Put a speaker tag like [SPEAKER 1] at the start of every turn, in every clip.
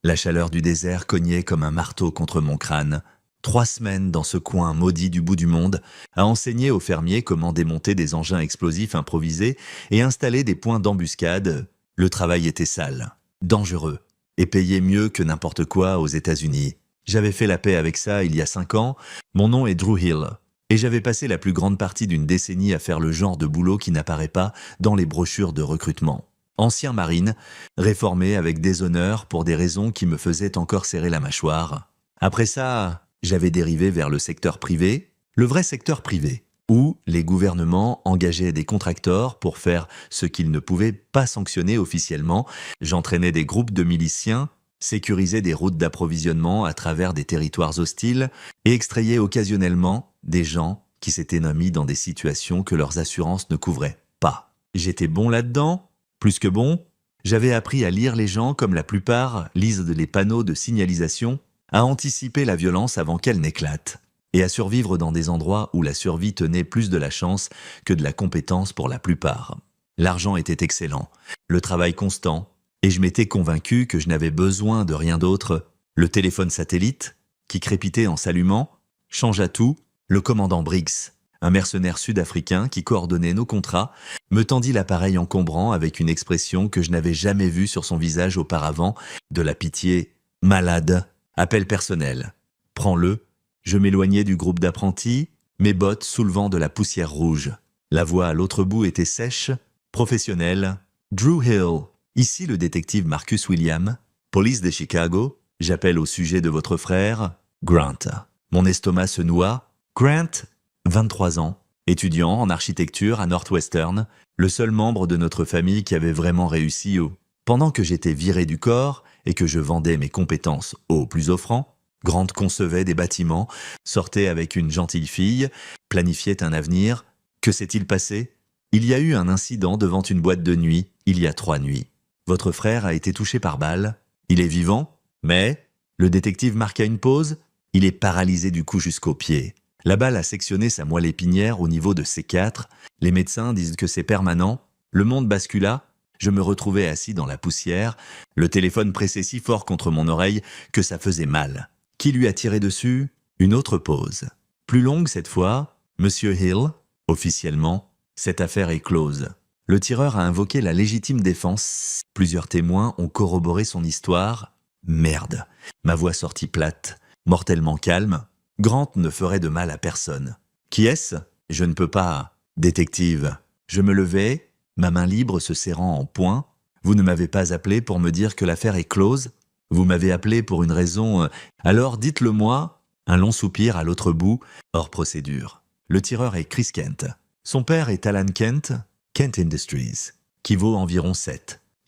[SPEAKER 1] La chaleur du désert cognait comme un marteau contre mon crâne. 3 semaines dans ce coin maudit du bout du monde, à enseigner aux fermiers comment démonter des engins explosifs improvisés et installer des points d'embuscade. Le travail était sale, dangereux et payé mieux que n'importe quoi aux États-Unis. J'avais fait la paix avec ça il y a 5 ans. Mon nom est Drew Hill. Et j'avais passé la plus grande partie d'une décennie à faire le genre de boulot qui n'apparaît pas dans les brochures de recrutement. Ancien marine, réformé avec déshonneur pour des raisons qui me faisaient encore serrer la mâchoire. Après ça, j'avais dérivé vers le secteur privé, le vrai secteur privé, où les gouvernements engageaient des contracteurs pour faire ce qu'ils ne pouvaient pas sanctionner officiellement. J'entraînais des groupes de miliciens, sécurisais des routes d'approvisionnement à travers des territoires hostiles et extrayais occasionnellement des gens qui s'étaient mis dans des situations que leurs assurances ne couvraient pas. J'étais bon là-dedans, plus que bon. J'avais appris à lire les gens comme la plupart lisent les panneaux de signalisation, à anticiper la violence avant qu'elle n'éclate, et à survivre dans des endroits où la survie tenait plus de la chance que de la compétence pour la plupart. L'argent était excellent, le travail constant, et je m'étais convaincu que je n'avais besoin de rien d'autre. Le téléphone satellite, qui crépitait en s'allumant, changea tout. Le commandant Briggs, un mercenaire sud-africain qui coordonnait nos contrats, me tendit l'appareil encombrant avec une expression que je n'avais jamais vue sur son visage auparavant, de la pitié. « Malade, appel personnel. Prends-le. » Je m'éloignais du groupe d'apprentis, mes bottes soulevant de la poussière rouge. La voix à l'autre bout était sèche, professionnelle. « Drew Hill, ici le détective Marcus William, police de Chicago. J'appelle au sujet de votre frère, Grant. » Mon estomac se noua. Grant, 23 ans, étudiant en architecture à Northwestern, le seul membre de notre famille qui avait vraiment réussi Pendant que j'étais viré du corps et que je vendais mes compétences aux plus offrants, Grant concevait des bâtiments, sortait avec une gentille fille, planifiait un avenir. Que s'est-il passé? Il y a eu un incident devant une boîte de nuit, il y a 3 nuits. Votre frère a été touché par balle. Il est vivant, mais... Le détective marqua une pause. Il est paralysé du cou jusqu'aux pieds. La balle a sectionné sa moelle épinière au niveau de C4. Les médecins disent que c'est permanent. Le monde bascula. Je me retrouvais assis dans la poussière. Le téléphone pressait si fort contre mon oreille que ça faisait mal. Qui lui a tiré dessus? Une autre pause. Plus longue cette fois. Monsieur Hill, officiellement, cette affaire est close. Le tireur a invoqué la légitime défense. Plusieurs témoins ont corroboré son histoire. Merde. Ma voix sortit plate, mortellement calme. Grant ne ferait de mal à personne. Qui est-ce? Je ne peux pas. Détective. Je me levai, ma main libre se serrant en poing. Vous ne m'avez pas appelé pour me dire que l'affaire est close? Vous m'avez appelé pour une raison... Alors dites-le moi. Un long soupir à l'autre bout, hors procédure. Le tireur est Chris Kent. Son père est Alan Kent, Kent Industries, qui vaut environ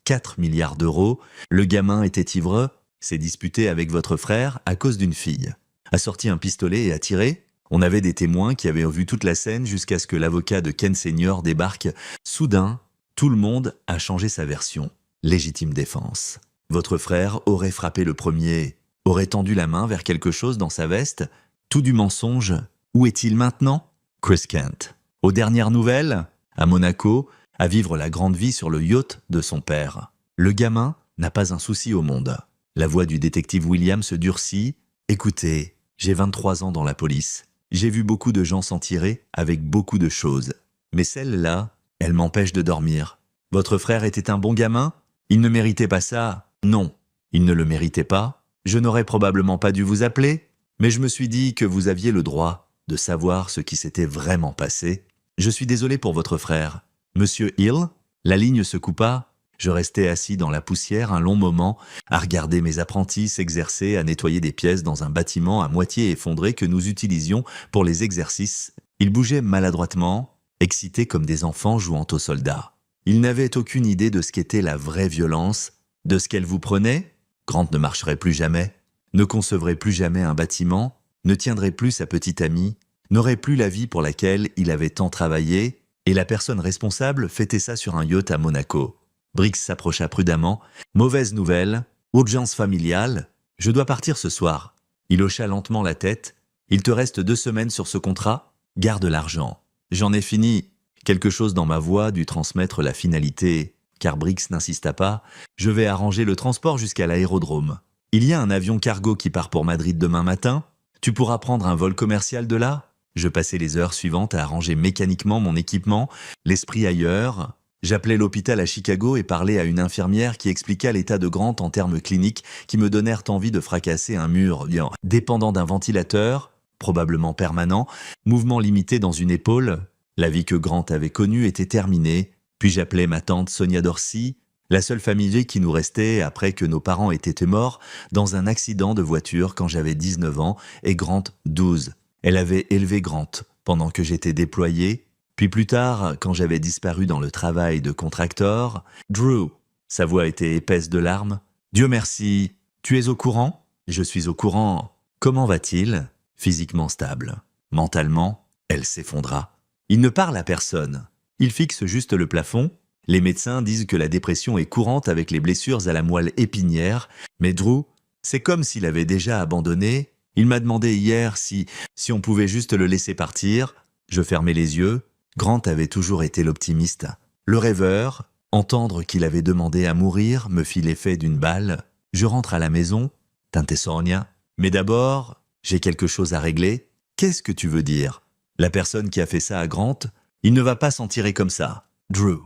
[SPEAKER 1] 4 milliards d'euros. Le gamin était ivre, s'est disputé avec votre frère à cause d'une fille. A sorti un pistolet et a tiré. On avait des témoins qui avaient vu toute la scène jusqu'à ce que l'avocat de Ken Senior débarque. Soudain, tout le monde a changé sa version. Légitime défense. Votre frère aurait frappé le premier, aurait tendu la main vers quelque chose dans sa veste. Tout du mensonge. Où est-il maintenant? Chris Kent. Aux dernières nouvelles, à Monaco, à vivre la grande vie sur le yacht de son père. Le gamin n'a pas un souci au monde. La voix du détective William se durcit. Écoutez, j'ai 23 ans dans la police. J'ai vu beaucoup de gens s'en tirer avec beaucoup de choses. Mais celle-là, elle m'empêche de dormir. Votre frère était un bon gamin? Il ne méritait pas ça? Non, il ne le méritait pas. Je n'aurais probablement pas dû vous appeler, mais je me suis dit que vous aviez le droit de savoir ce qui s'était vraiment passé. Je suis désolé pour votre frère. Monsieur Hill, la ligne se coupa. Je restais assis dans la poussière un long moment, à regarder mes apprentis s'exercer à nettoyer des pièces dans un bâtiment à moitié effondré que nous utilisions pour les exercices. Ils bougeaient maladroitement, excités comme des enfants jouant aux soldats. Ils n'avaient aucune idée de ce qu'était la vraie violence, de ce qu'elle vous prenait. Grant ne marcherait plus jamais, ne concevrait plus jamais un bâtiment, ne tiendrait plus sa petite amie, n'aurait plus la vie pour laquelle il avait tant travaillé, et la personne responsable fêtait ça sur un yacht à Monaco. Briggs s'approcha prudemment. « Mauvaise nouvelle, urgence familiale, je dois partir ce soir. » Il hocha lentement la tête. « Il te reste 2 semaines sur ce contrat, garde l'argent. » J'en ai fini. Quelque chose dans ma voix dut transmettre la finalité, car Briggs n'insista pas. « Je vais arranger le transport jusqu'à l'aérodrome. Il y a un avion cargo qui part pour Madrid demain matin. Tu pourras prendre un vol commercial de là. Je passais les heures suivantes à arranger mécaniquement mon équipement, l'esprit ailleurs. J'appelais l'hôpital à Chicago et parlais à une infirmière qui expliqua l'état de Grant en termes cliniques qui me donnèrent envie de fracasser un mur dépendant d'un ventilateur, probablement permanent, mouvement limité dans une épaule. La vie que Grant avait connue était terminée. Puis j'appelais ma tante Sonia Dorsey, la seule famille qui nous restait après que nos parents étaient morts dans un accident de voiture quand j'avais 19 ans et Grant 12. Elle avait élevé Grant pendant que j'étais déployé. Puis plus tard, quand j'avais disparu dans le travail de contracteur, Drew, sa voix était épaisse de larmes. Dieu merci, tu es au courant? Je suis au courant. Comment va-t-il? Physiquement stable. Mentalement, elle s'effondra. Il ne parle à personne. Il fixe juste le plafond. Les médecins disent que la dépression est courante avec les blessures à la moelle épinière. Mais Drew, c'est comme s'il avait déjà abandonné. Il m'a demandé hier si on pouvait juste le laisser partir. Je fermais les yeux. Grant avait toujours été l'optimiste. Le rêveur, entendre qu'il avait demandé à mourir me fit l'effet d'une balle. Je rentre à la maison. Tante Sonia. Mais d'abord, j'ai quelque chose à régler. Qu'est-ce que tu veux dire? La personne qui a fait ça à Grant, il ne va pas s'en tirer comme ça. Drew,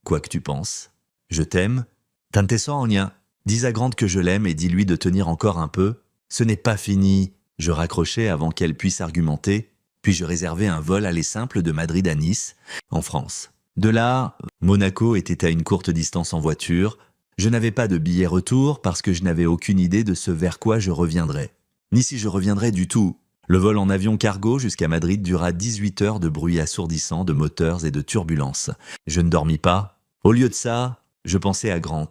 [SPEAKER 1] quoi que tu penses. Je t'aime. Tante Sonia. Dis à Grant que je l'aime et dis-lui de tenir encore un peu. Ce n'est pas fini. Je raccrochais avant qu'elle puisse argumenter. Puis je réservais un vol aller simple de Madrid à Nice, en France. De là, Monaco était à une courte distance en voiture. Je n'avais pas de billet retour parce que je n'avais aucune idée de ce vers quoi je reviendrais. Ni si je reviendrais du tout. Le vol en avion cargo jusqu'à Madrid dura 18 heures de bruit assourdissant de moteurs et de turbulences. Je ne dormis pas. Au lieu de ça, je pensais à Grant,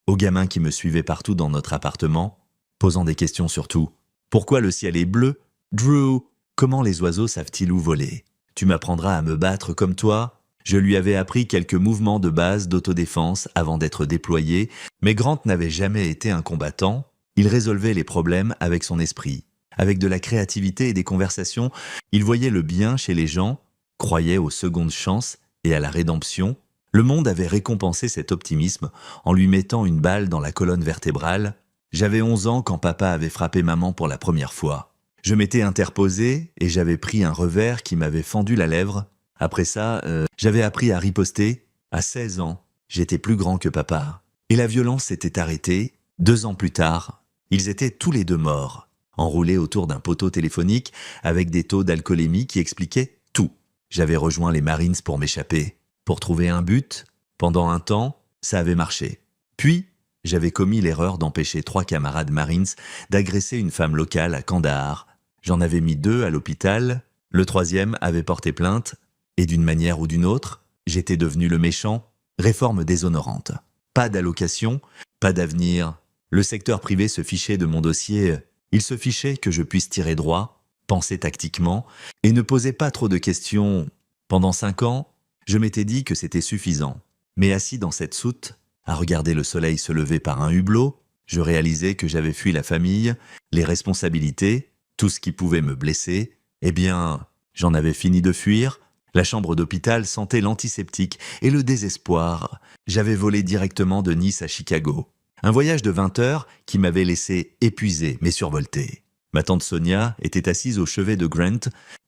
[SPEAKER 1] aux gamins qui me suivaient partout dans notre appartement, posant des questions surtout. Pourquoi le ciel est bleu? Drew, comment les oiseaux savent-ils où voler? Tu m'apprendras à me battre comme toi? Je lui avais appris quelques mouvements de base d'autodéfense avant d'être déployé, mais Grant n'avait jamais été un combattant. Il résolvait les problèmes avec son esprit. Avec de la créativité et des conversations, il voyait le bien chez les gens, croyait aux secondes chances et à la rédemption. Le monde avait récompensé cet optimisme en lui mettant une balle dans la colonne vertébrale. J'avais 11 ans quand papa avait frappé maman pour la première fois. Je m'étais interposé et j'avais pris un revers qui m'avait fendu la lèvre. Après ça, j'avais appris à riposter. À 16 ans, j'étais plus grand que papa. Et la violence s'était arrêtée. 2 ans plus tard, ils étaient tous les deux morts, enroulés autour d'un poteau téléphonique avec des taux d'alcoolémie qui expliquaient tout. J'avais rejoint les Marines pour m'échapper, pour trouver un but. Pendant un temps, ça avait marché. Puis, j'avais commis l'erreur d'empêcher 3 camarades Marines d'agresser une femme locale à Kandahar. J'en avais mis 2 à l'hôpital. Le 3e avait porté plainte. Et d'une manière ou d'une autre, j'étais devenu le méchant. Réforme déshonorante. Pas d'allocation, pas d'avenir. Le secteur privé se fichait de mon dossier. Il se fichait que je puisse tirer droit, penser tactiquement, et ne posait pas trop de questions. Pendant 5 ans, je m'étais dit que c'était suffisant. Mais assis dans cette soute, à regarder le soleil se lever par un hublot, je réalisais que j'avais fui la famille, les responsabilités, tout ce qui pouvait me blesser. Eh bien, j'en avais fini de fuir. La chambre d'hôpital sentait l'antiseptique et le désespoir. J'avais volé directement de Nice à Chicago. Un voyage de 20 heures qui m'avait laissé épuisé mais survolté. Ma tante Sonia était assise au chevet de Grant,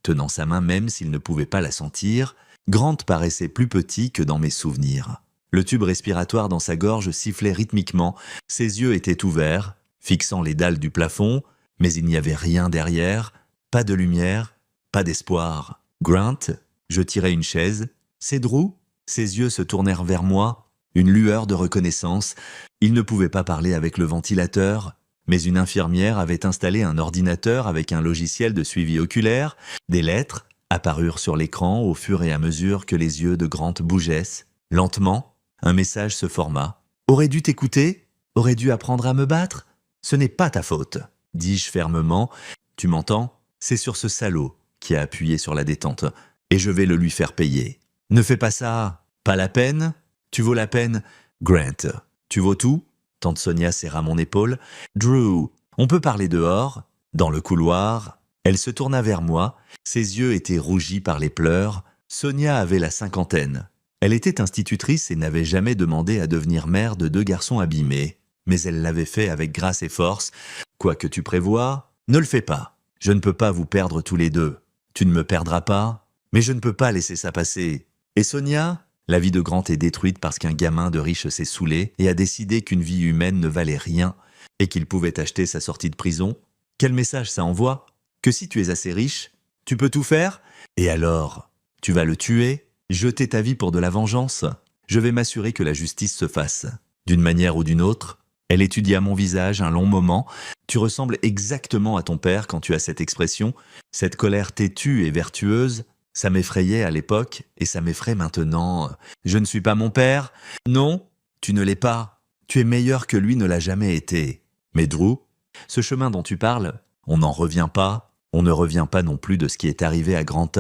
[SPEAKER 1] tenant sa main même s'il ne pouvait pas la sentir. Grant paraissait plus petit que dans mes souvenirs. Le tube respiratoire dans sa gorge sifflait rythmiquement. Ses yeux étaient ouverts, fixant les dalles du plafond, mais il n'y avait rien derrière, pas de lumière, pas d'espoir. Grant, je tirai une chaise. C'est Drew? Ses yeux se tournèrent vers moi, une lueur de reconnaissance. Il ne pouvait pas parler avec le ventilateur, mais une infirmière avait installé un ordinateur avec un logiciel de suivi oculaire. Des lettres apparurent sur l'écran au fur et à mesure que les yeux de Grant bougeaient. Lentement, un message se forma. « Aurais dû t'écouter? Aurais dû apprendre à me battre? Ce n'est pas ta faute, dis-je fermement. Tu m'entends? C'est sur ce salaud qui a appuyé sur la détente, et je vais le lui faire payer. Ne fais pas ça, pas la peine? Tu vaux la peine? Grant, tu vaux tout? » Tante Sonia serra mon épaule. « Drew, on peut parler dehors? » Dans le couloir, elle se tourna vers moi. Ses yeux étaient rougis par les pleurs. Sonia avait la 50aine. Elle était institutrice et n'avait jamais demandé à devenir mère de 2 garçons abîmés. mais elle l'avait fait avec grâce et force. Quoi que tu prévois, ne le fais pas. Je ne peux pas vous perdre tous les deux. Tu ne me perdras pas, mais je ne peux pas laisser ça passer. Et Sonia? La vie de Grant est détruite parce qu'un gamin de riche s'est saoulé et a décidé qu'une vie humaine ne valait rien et qu'il pouvait acheter sa sortie de prison. Quel message ça envoie? Que si tu es assez riche, tu peux tout faire? Et alors? Tu vas le tuer? Jeter ta vie pour de la vengeance? Je vais m'assurer que la justice se fasse. D'une manière ou d'une autre. Elle étudia mon visage un long moment. Tu ressembles exactement à ton père quand tu as cette expression. Cette colère têtue et vertueuse, ça m'effrayait à l'époque et ça m'effraie maintenant. Je ne suis pas mon père? Non, tu ne l'es pas. Tu es meilleur que lui ne l'a jamais été. Mais Drew, ce chemin dont tu parles, on n'en revient pas. On ne revient pas non plus de ce qui est arrivé à Grant.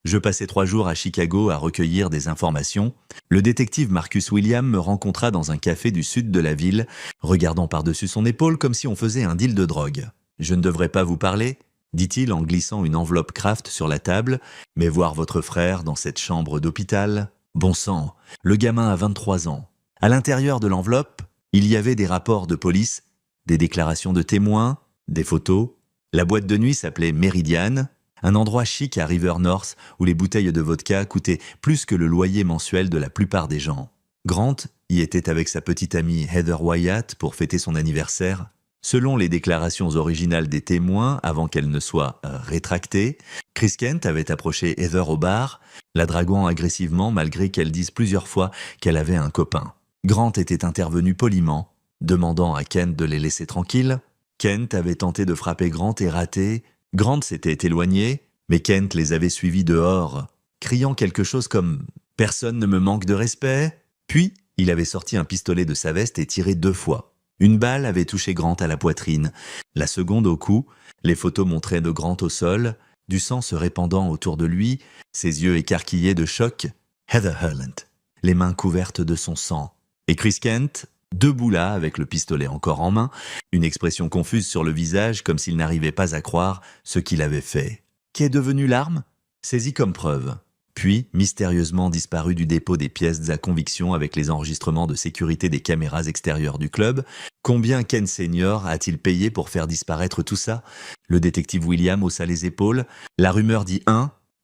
[SPEAKER 1] Je passais 3 jours à Chicago à recueillir des informations. Le détective Marcus William me rencontra dans un café du sud de la ville, regardant par-dessus son épaule comme si on faisait un deal de drogue. « Je ne devrais pas vous parler ?» dit-il en glissant une enveloppe Kraft sur la table, « mais voir votre frère dans cette chambre d'hôpital. Bon sang, le gamin a 23 ans. À l'intérieur de l'enveloppe, il y avait des rapports de police, des déclarations de témoins, des photos. La boîte de nuit s'appelait Meridian, un endroit chic à River North où les bouteilles de vodka coûtaient plus que le loyer mensuel de la plupart des gens. Grant y était avec sa petite amie Heather Wyatt pour fêter son anniversaire. Selon les déclarations originales des témoins, avant qu'elles ne soient rétractées, Chris Kent avait approché Heather au bar, la draguant agressivement malgré qu'elle dise plusieurs fois qu'elle avait un copain. Grant était intervenu poliment, demandant à Kent de les laisser tranquilles. Kent avait tenté de frapper Grant et raté. Grant s'était éloigné, mais Kent les avait suivis dehors, criant quelque chose comme « Personne ne me manque de respect ». Puis, il avait sorti un pistolet de sa veste et tiré 2 fois. Une balle avait touché Grant à la poitrine, la seconde au cou. Les photos montraient de Grant au sol, du sang se répandant autour de lui, ses yeux écarquillés de choc. Heather Hurlant, les mains couvertes de son sang. Et Chris Kent, debout là, avec le pistolet encore en main, une expression confuse sur le visage comme s'il n'arrivait pas à croire ce qu'il avait fait. Qu'est devenue l'arme? Saisie comme preuve. Puis, mystérieusement disparu du dépôt des pièces à conviction avec les enregistrements de sécurité des caméras extérieures du club. Combien Ken Senior a-t-il payé pour faire disparaître tout ça? Le détective William haussa les épaules. La rumeur dit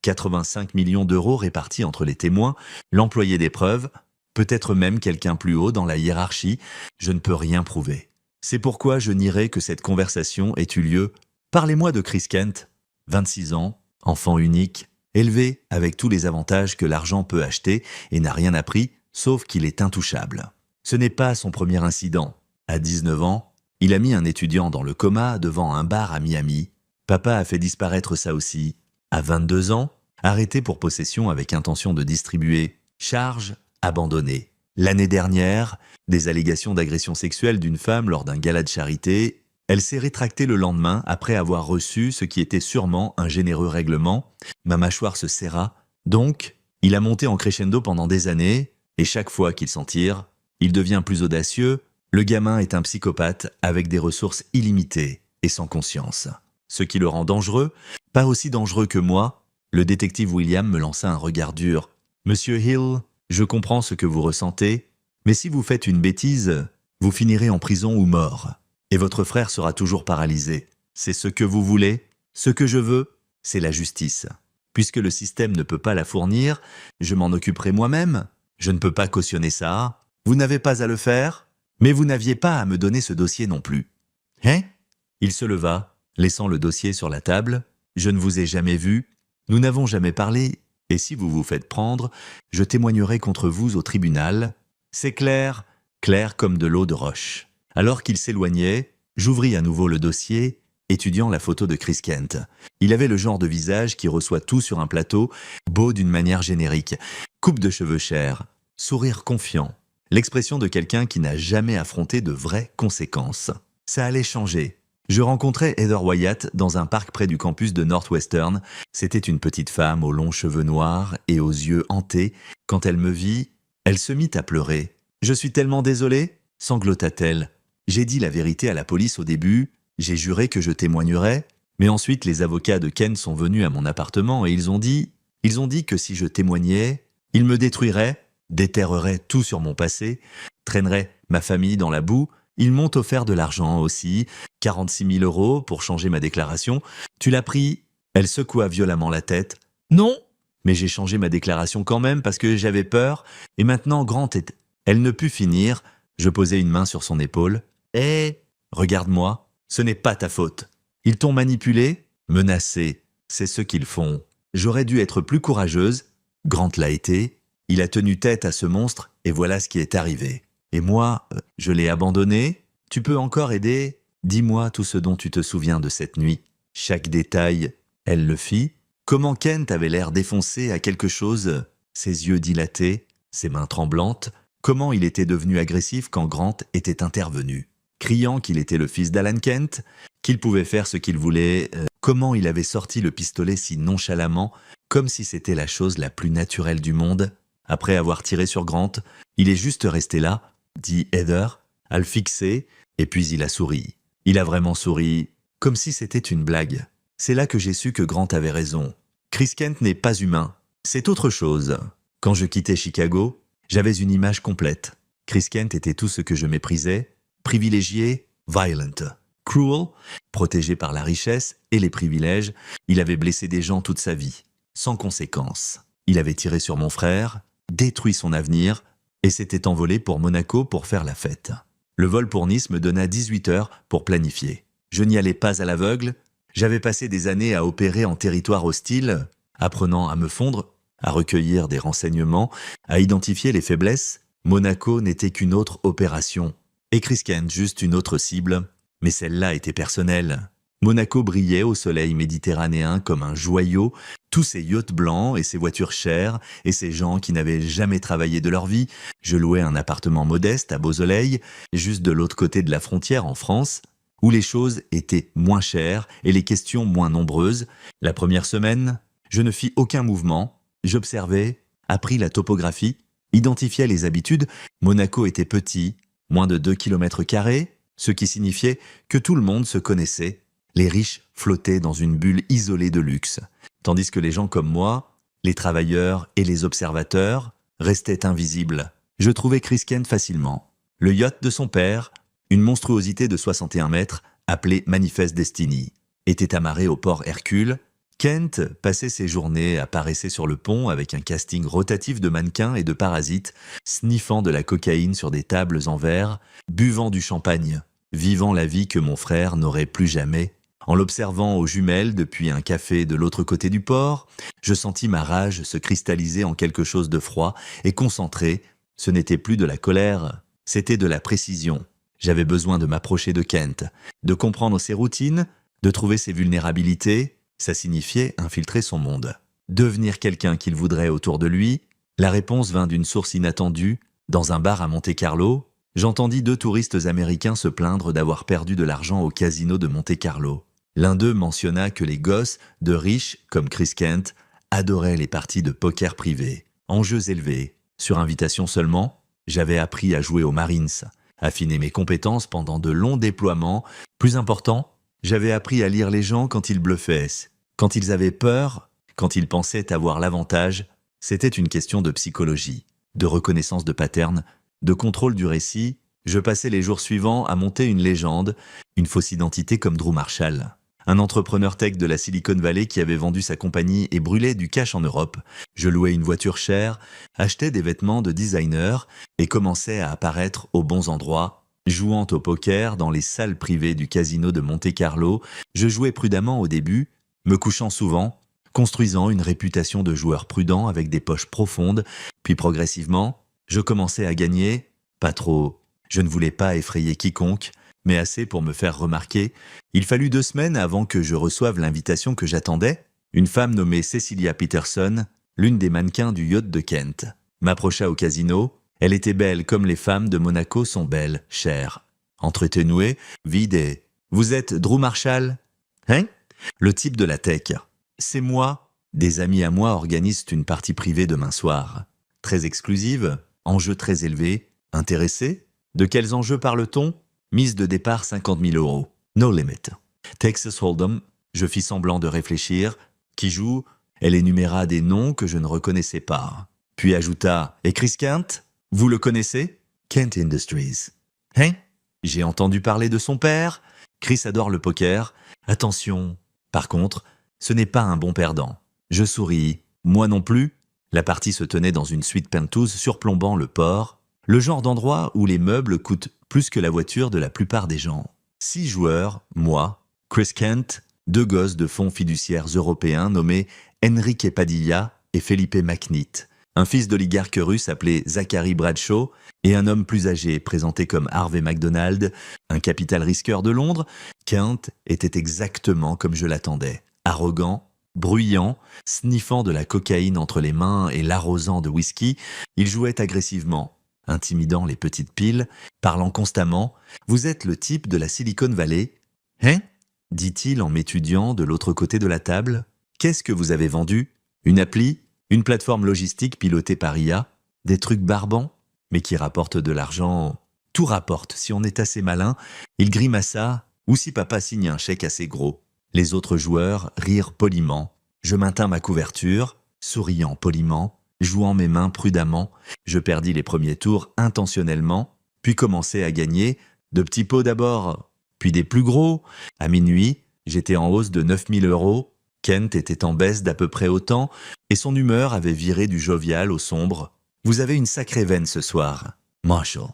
[SPEAKER 1] 85 millions d'euros répartis entre les témoins, l'employé des preuves, peut-être même quelqu'un plus haut dans la hiérarchie. Je ne peux rien prouver. C'est pourquoi je nierai que cette conversation ait eu lieu. Parlez-moi de Chris Kent, 26 ans, enfant unique, élevé avec tous les avantages que l'argent peut acheter et n'a rien appris, sauf qu'il est intouchable. Ce n'est pas son premier incident. À 19 ans, il a mis un étudiant dans le coma devant un bar à Miami. Papa a fait disparaître ça aussi. À 22 ans, arrêté pour possession avec intention de distribuer. Charge abandonnée. L'année dernière, des allégations d'agression sexuelle d'une femme lors d'un gala de charité. Elle s'est rétractée le lendemain après avoir reçu ce qui était sûrement un généreux règlement. Ma mâchoire se serra. Donc, il a monté en crescendo pendant des années, et chaque fois qu'il s'en tire, il devient plus audacieux. Le gamin est un psychopathe avec des ressources illimitées et sans conscience. Ce qui le rend dangereux, pas aussi dangereux que moi. Le détective William me lança un regard dur. « Monsieur Hill, je comprends ce que vous ressentez, mais si vous faites une bêtise, vous finirez en prison ou mort. Et votre frère sera toujours paralysé. C'est ce que vous voulez? Ce que je veux, c'est la justice. Puisque le système ne peut pas la fournir, je m'en occuperai moi-même. Je ne peux pas cautionner ça. Vous n'avez pas à le faire, mais vous n'aviez pas à me donner ce dossier non plus. Hein? Il se leva, laissant le dossier sur la table. Je ne vous ai jamais vu. Nous n'avons jamais parlé. Et si vous vous faites prendre, je témoignerai contre vous au tribunal. C'est clair, clair comme de l'eau de roche. Alors qu'il s'éloignait, j'ouvris à nouveau le dossier, étudiant la photo de Chris Kent. Il avait le genre de visage qui reçoit tout sur un plateau, beau d'une manière générique. Coupe de cheveux chers, sourire confiant, l'expression de quelqu'un qui n'a jamais affronté de vraies conséquences. Ça allait changer. Je rencontrai Heather Wyatt dans un parc près du campus de Northwestern. C'était une petite femme aux longs cheveux noirs et aux yeux hantés. Quand elle me vit, elle se mit à pleurer. « Je suis tellement désolée !» sanglota-t-elle. J'ai dit la vérité à la police au début, j'ai juré que je témoignerais, mais ensuite les avocats de Ken sont venus à mon appartement et ils ont dit que si je témoignais, ils me détruiraient, déterreraient tout sur mon passé, traîneraient ma famille dans la boue Ils m'ont offert de l'argent aussi, 46 000 € pour changer ma déclaration. Tu l'as pris? Elle secoua violemment la tête. Non, mais j'ai changé ma déclaration quand même parce que j'avais peur. Et maintenant, Grant est... Elle ne put finir. Je posai une main sur son épaule. Eh, regarde-moi, ce n'est pas ta faute. Ils t'ont manipulé, menacé. C'est ce qu'ils font. J'aurais dû être plus courageuse. Grant l'a été. Il a tenu tête à ce monstre et voilà ce qui est arrivé. Et moi, je l'ai abandonné. Tu peux encore aider? Dis-moi tout ce dont tu te souviens de cette nuit. Chaque détail, elle le fit. Comment Kent avait l'air défoncé à quelque chose, ses yeux dilatés, ses mains tremblantes. Comment il était devenu agressif quand Grant était intervenu, criant qu'il était le fils d'Alan Kent, qu'il pouvait faire ce qu'il voulait. Comment il avait sorti le pistolet si nonchalamment, comme si c'était la chose la plus naturelle du monde. Après avoir tiré sur Grant, il est juste resté là, dit Heather, à le fixer, et puis il a souri. Il a vraiment souri, comme si c'était une blague. C'est là que j'ai su que Grant avait raison. Chris Kent n'est pas humain, c'est autre chose. Quand je quittais Chicago, j'avais une image complète. Chris Kent était tout ce que je méprisais, privilégié, violent, cruel, protégé par la richesse et les privilèges. Il avait blessé des gens toute sa vie, sans conséquence. Il avait tiré sur mon frère, détruit son avenir, et s'était envolé pour Monaco pour faire la fête. Le vol pour Nice me donna 18 heures pour planifier. Je n'y allais pas à l'aveugle. J'avais passé des années à opérer en territoire hostile, apprenant à me fondre, à recueillir des renseignements, à identifier les faiblesses. Monaco n'était qu'une autre opération, et Chris Kent juste une autre cible, mais celle-là était personnelle. Monaco brillait au soleil méditerranéen comme un joyau, tous ces yachts blancs et ces voitures chères et ces gens qui n'avaient jamais travaillé de leur vie. Je louais un appartement modeste à Beausoleil, juste de l'autre côté de la frontière en France, où les choses étaient moins chères et les questions moins nombreuses. La première semaine, je ne fis aucun mouvement. J'observais, appris la topographie, identifiais les habitudes. Monaco était petit, moins de 2 km², ce qui signifiait que tout le monde se connaissait. Les riches flottaient dans une bulle isolée de luxe, tandis que les gens comme moi, les travailleurs et les observateurs, restaient invisibles. Je trouvais Chris Kent facilement. Le yacht de son père, une monstruosité de 61 mètres, appelée Manifest Destiny, était amarré au port Hercule. Kent passait ses journées à paresser sur le pont avec un casting rotatif de mannequins et de parasites, sniffant de la cocaïne sur des tables en verre, buvant du champagne, vivant la vie que mon frère n'aurait plus jamais. En l'observant aux jumelles depuis un café de l'autre côté du port, je sentis ma rage se cristalliser en quelque chose de froid et concentré. Ce n'était plus de la colère, c'était de la précision. J'avais besoin de m'approcher de Kent, de comprendre ses routines, de trouver ses vulnérabilités. Ça signifiait infiltrer son monde. Devenir quelqu'un qu'il voudrait autour de lui. La réponse vint d'une source inattendue. Dans un bar à Monte-Carlo, j'entendis 2 touristes américains se plaindre d'avoir perdu de l'argent au casino de Monte-Carlo. L'un d'eux mentionna que les gosses de riches, comme Chris Kent, adoraient les parties de poker privées, en jeux élevés. Sur invitation seulement, j'avais appris à jouer aux Marines, affiné mes compétences pendant de longs déploiements. Plus important, j'avais appris à lire les gens quand ils bluffaient, quand ils avaient peur, quand ils pensaient avoir l'avantage. C'était une question de psychologie, de reconnaissance de pattern, de contrôle du récit. Je passais les jours suivants à monter une légende, une fausse identité comme Drew Marshall. Un entrepreneur tech de la Silicon Valley qui avait vendu sa compagnie et brûlait du cash en Europe. Je louais une voiture chère, achetais des vêtements de designer et commençais à apparaître aux bons endroits. Jouant au poker dans les salles privées du casino de Monte-Carlo, je jouais prudemment au début, me couchant souvent, construisant une réputation de joueur prudent avec des poches profondes, puis progressivement, je commençais à gagner, pas trop. Je ne voulais pas effrayer quiconque, mais assez pour me faire remarquer. Il fallut 2 semaines avant que je reçoive l'invitation que j'attendais. Une femme nommée Cecilia Peterson, l'une des mannequins du yacht de Kent, m'approcha au casino. Elle était belle comme les femmes de Monaco sont belles, chères. Entretenue, vide et... « Vous êtes Drew Marshall ?»« Hein ?» Le type de la tech. « C'est moi. » Des amis à moi organisent une partie privée demain soir. Très exclusive, enjeu très élevé. Intéressé ? De quels enjeux parle-t-on ? Mise de départ 50 000 €. No limit. Texas Hold'em, je fis semblant de réfléchir. Qui joue ? Elle énuméra des noms que je ne reconnaissais pas. Puis ajouta « Et Chris Kent ? Vous le connaissez ? Kent Industries. » Hein ? J'ai entendu parler de son père. Chris adore le poker. Attention. Par contre, ce n'est pas un bon perdant. Je souris. Moi non plus. La partie se tenait dans une suite penthuse surplombant le port, le genre d'endroit où les meubles coûtent plus que la voiture de la plupart des gens. 6 joueurs, moi, Chris Kent, 2 gosses de fonds fiduciaires européens nommés Enrique Padilla et Felipe McNeat, un fils d'oligarque russe appelé Zachary Bradshaw et un homme plus âgé présenté comme Harvey McDonald, un capital risqueur de Londres. Kent était exactement comme je l'attendais, arrogant, bruyant, sniffant de la cocaïne entre les mains et l'arrosant de whisky. Il jouait agressivement, intimidant les petites piles, parlant constamment. « Vous êtes le type de la Silicon Valley ?»« Hein ?» dit-il en m'étudiant de l'autre côté de la table. « Qu'est-ce que vous avez vendu ? Une appli ? Une plateforme logistique pilotée par IA ? Des trucs barbants, mais qui rapportent de l'argent ? Tout rapporte si on est assez malin. » Il grimaça, ou si papa signe un chèque assez gros. Les autres joueurs rirent poliment. Je maintins ma couverture, souriant poliment, jouant mes mains prudemment. Je perdis les premiers tours intentionnellement, puis commençai à gagner, de petits pots d'abord, puis des plus gros. À minuit, j'étais en hausse de 9000 €. Kent était en baisse d'à peu près autant, et son humeur avait viré du jovial au sombre. « Vous avez une sacrée veine ce soir, Marshall, »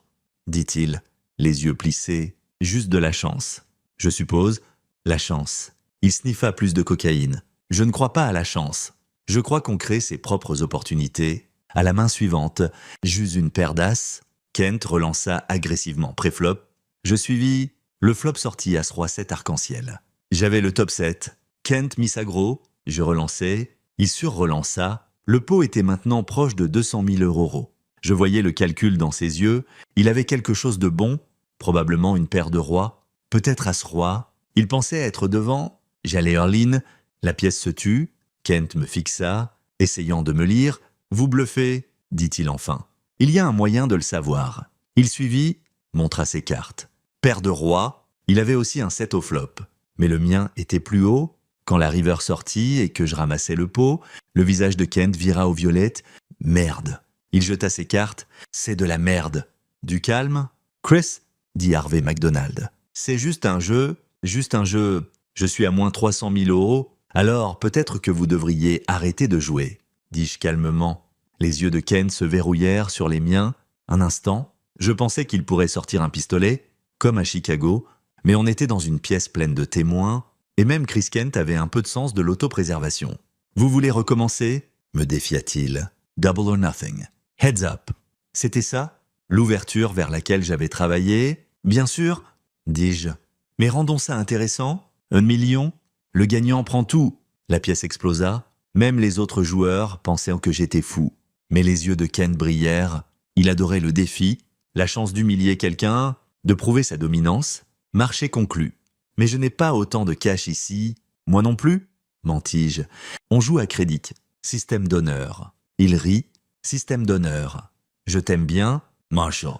[SPEAKER 1] dit-il, les yeux plissés. « Juste de la chance. Je suppose, la chance. » Il sniffa plus de cocaïne. « Je ne crois pas à la chance. Je crois qu'on crée ses propres opportunités. » À la main suivante, j'eus une paire d'as. Kent relança agressivement préflop. Je suivis. Le flop sortit as roi 7 arc-en-ciel. J'avais le top 7. Kent mit sa gros. Je relançai. Il surrelança. Le pot était maintenant proche de 200 000 €. Je voyais le calcul dans ses yeux. Il avait quelque chose de bon, probablement une paire de rois, peut-être as roi. Il pensait être devant. J'allais all-in. La pièce se tut. Kent me fixa, essayant de me lire. « Vous bluffez » dit-il enfin. « Il y a un moyen de le savoir. » Il suivit, montra ses cartes. Paire de rois, il avait aussi un 7 au flop. Mais le mien était plus haut. Quand la river sortit et que je ramassai le pot, le visage de Kent vira aux violettes. « Merde !» Il jeta ses cartes. « C'est de la merde. »« Du calme, Chris ?» dit Harvey McDonald. « C'est juste un jeu, juste un jeu. Je suis à moins 300 000 €. Alors peut-être que vous devriez arrêter de jouer. » dis-je calmement. Les yeux de Kent se verrouillèrent sur les miens. Un instant, je pensais qu'il pourrait sortir un pistolet, comme à Chicago, mais on était dans une pièce pleine de témoins, et même Chris Kent avait un peu de sens de l'autopréservation. « Vous voulez recommencer ?» me défia-t-il. « Double or nothing. Heads up. » C'était ça, l'ouverture vers laquelle j'avais travaillé. « Bien sûr, » dis-je. « Mais rendons ça intéressant. 1 million. Le gagnant prend tout. » La pièce explosa. Même les autres joueurs pensaient que j'étais fou. Mais les yeux de Kent brillèrent. Il adorait le défi, la chance d'humilier quelqu'un, de prouver sa dominance. Marché conclu. « Mais je n'ai pas autant de cash ici. »« Moi non plus ?» mentis-je. « On joue à crédit. Système d'honneur. » Il rit. « Système d'honneur. Je t'aime bien, Marshall.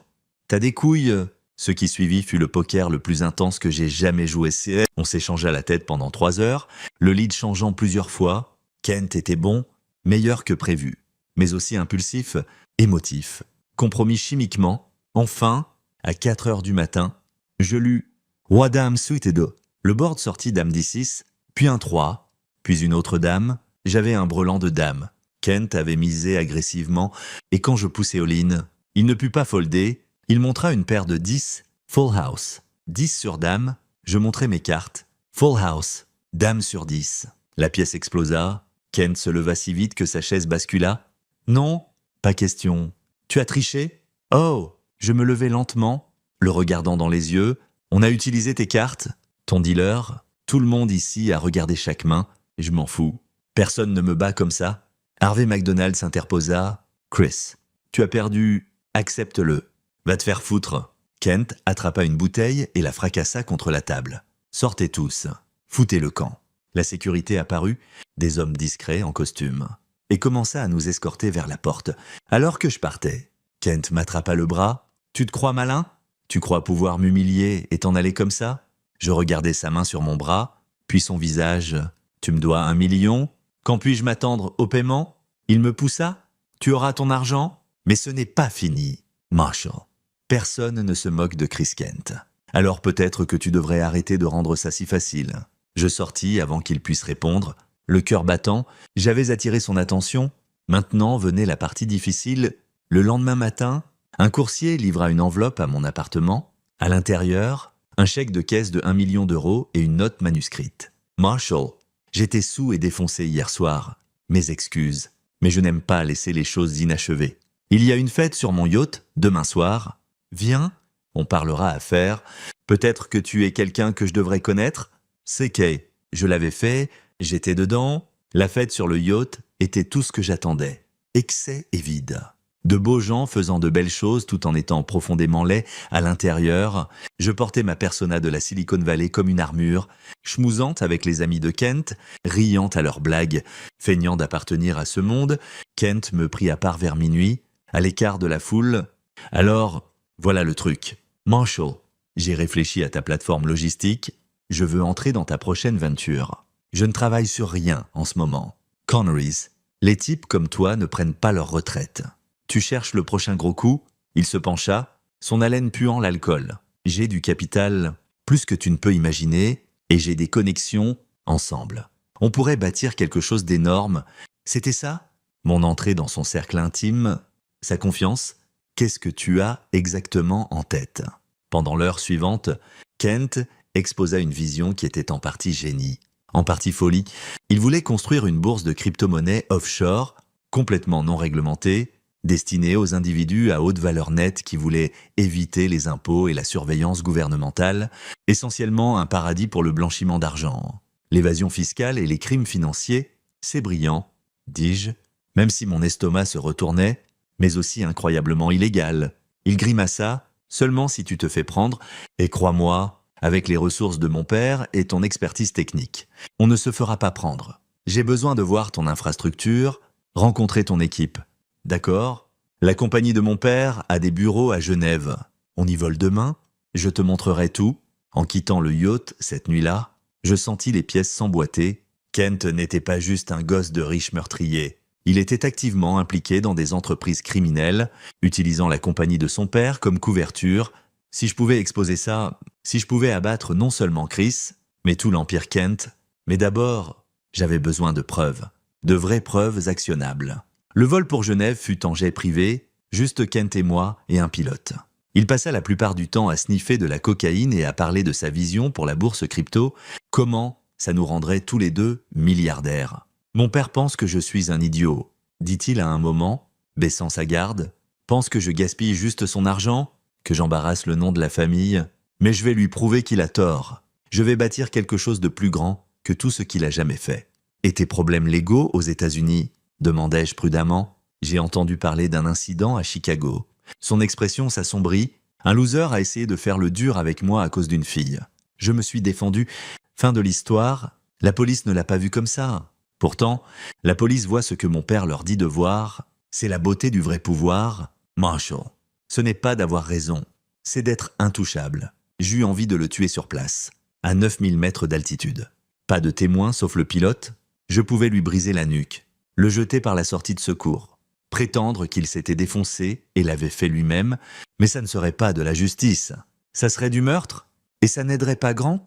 [SPEAKER 1] T'as des couilles ?» Ce qui suivit fut le poker le plus intense que j'ai jamais joué. On s'échangea la tête pendant 3 heures, le lead changeant plusieurs fois. Kent était bon, meilleur que prévu, mais aussi impulsif, émotif, compromis chimiquement. Enfin, à 4 heures du matin, je lus « Roi dame suited ». Le board sortit dame d6, puis un 3, puis une autre dame. J'avais un brelan de dame. Kent avait misé agressivement, et quand je poussai all-in, il ne put pas folder. Il montra une paire de 10, full house. 10 sur dame, je montrai mes cartes. Full house, dame sur 10. La pièce explosa. Kent se leva si vite que sa chaise bascula. « Non, pas question. Tu as triché ?»« Oh !» Je me levai lentement, le regardant dans les yeux. « On a utilisé tes cartes. Ton dealer. Tout le monde ici a regardé chaque main. Je m'en fous. Personne ne me bat comme ça. » Harvey McDonald s'interposa. « Chris, tu as perdu. Accepte-le. Va te faire foutre. » Kent attrapa une bouteille et la fracassa contre la table. « Sortez tous. Foutez le camp. » La sécurité apparut, des hommes discrets en costume, et commença à nous escorter vers la porte. Alors que je partais, Kent m'attrapa le bras. « Tu te crois malin ? Tu crois pouvoir m'humilier et t'en aller comme ça ?» Je regardai sa main sur mon bras, puis son visage. « Tu me dois 1 million ? Quand puis-je m'attendre au paiement ?» Il me poussa. « Tu auras ton argent ? Mais ce n'est pas fini, Marshall. » Personne ne se moque de Chris Kent. Alors peut-être que tu devrais arrêter de rendre ça si facile. Je sortis avant qu'il puisse répondre. Le cœur battant, j'avais attiré son attention. Maintenant venait la partie difficile. Le lendemain matin, un coursier livra une enveloppe à mon appartement. À l'intérieur, un chèque de caisse de 1 million d'euros et une note manuscrite. Marshall, j'étais saoul et défoncé hier soir. Mes excuses, mais je n'aime pas laisser les choses inachevées. Il y a une fête sur mon yacht, demain soir. Viens, on parlera affaires. Peut-être que tu es quelqu'un que je devrais connaître. C'est Kay, je l'avais fait, j'étais dedans. La fête sur le yacht était tout ce que j'attendais. Excès et vide. De beaux gens faisant de belles choses tout en étant profondément laids à l'intérieur. Je portais ma persona de la Silicon Valley comme une armure, schmousante avec les amis de Kent, riant à leurs blagues, feignant d'appartenir à ce monde. Kent me prit à part vers minuit, à l'écart de la foule. Alors, voilà le truc. Marshall, j'ai réfléchi à ta plateforme logistique. Je veux entrer dans ta prochaine venture. Je ne travaille sur rien en ce moment. Connery's, les types comme toi ne prennent pas leur retraite. Tu cherches le prochain gros coup? Il se pencha, son haleine puant l'alcool. J'ai du capital, plus que tu ne peux imaginer, et j'ai des connexions ensemble. On pourrait bâtir quelque chose d'énorme. C'était ça? Mon entrée dans son cercle intime, sa confiance. Qu'est-ce que tu as exactement en tête? Pendant l'heure suivante, Kent exposa une vision qui était en partie génie, en partie folie. Il voulait construire une bourse de crypto-monnaies offshore, complètement non réglementée, destinée aux individus à haute valeur nette qui voulaient éviter les impôts et la surveillance gouvernementale, essentiellement un paradis pour le blanchiment d'argent. L'évasion fiscale et les crimes financiers, c'est brillant, dis-je, même si mon estomac se retournait, mais aussi incroyablement illégal. Il grimaça, seulement si tu te fais prendre, et crois-moi, avec les ressources de mon père et ton expertise technique, on ne se fera pas prendre. J'ai besoin de voir ton infrastructure, rencontrer ton équipe. D'accord? La compagnie de mon père a des bureaux à Genève. On y vole demain? Je te montrerai tout. En quittant le yacht cette nuit-là, je sentis les pièces s'emboîter. Kent n'était pas juste un gosse de riche meurtrier. Il était activement impliqué dans des entreprises criminelles, utilisant la compagnie de son père comme couverture. Si je pouvais exposer ça, si je pouvais abattre non seulement Chris, mais tout l'empire Kent, mais d'abord, j'avais besoin de preuves, de vraies preuves actionnables. Le vol pour Genève fut en jet privé, juste Kent et moi et un pilote. Il passa la plupart du temps à sniffer de la cocaïne et à parler de sa vision pour la bourse crypto, comment ça nous rendrait tous les deux milliardaires. Mon père pense que je suis un idiot, dit-il à un moment, baissant sa garde. Pense que je gaspille juste son argent, que j'embarrasse le nom de la famille, mais je vais lui prouver qu'il a tort. Je vais bâtir quelque chose de plus grand que tout ce qu'il a jamais fait. Et tes problèmes légaux aux États-Unis? Demandai-je prudemment. J'ai entendu parler d'un incident à Chicago. Son expression s'assombrit. Un loser a essayé de faire le dur avec moi à cause d'une fille. Je me suis défendu. Fin de l'histoire, la police ne l'a pas vu comme ça. Pourtant, la police voit ce que mon père leur dit de voir. C'est la beauté du vrai pouvoir. Marshall, ce n'est pas d'avoir raison, c'est d'être intouchable. J'eus envie de le tuer sur place, à 9000 mètres d'altitude. Pas de témoin sauf le pilote. Je pouvais lui briser la nuque, le jeter par la sortie de secours, prétendre qu'il s'était défoncé et l'avait fait lui-même, mais ça ne serait pas de la justice. Ça serait du meurtre? Et ça n'aiderait pas Grant?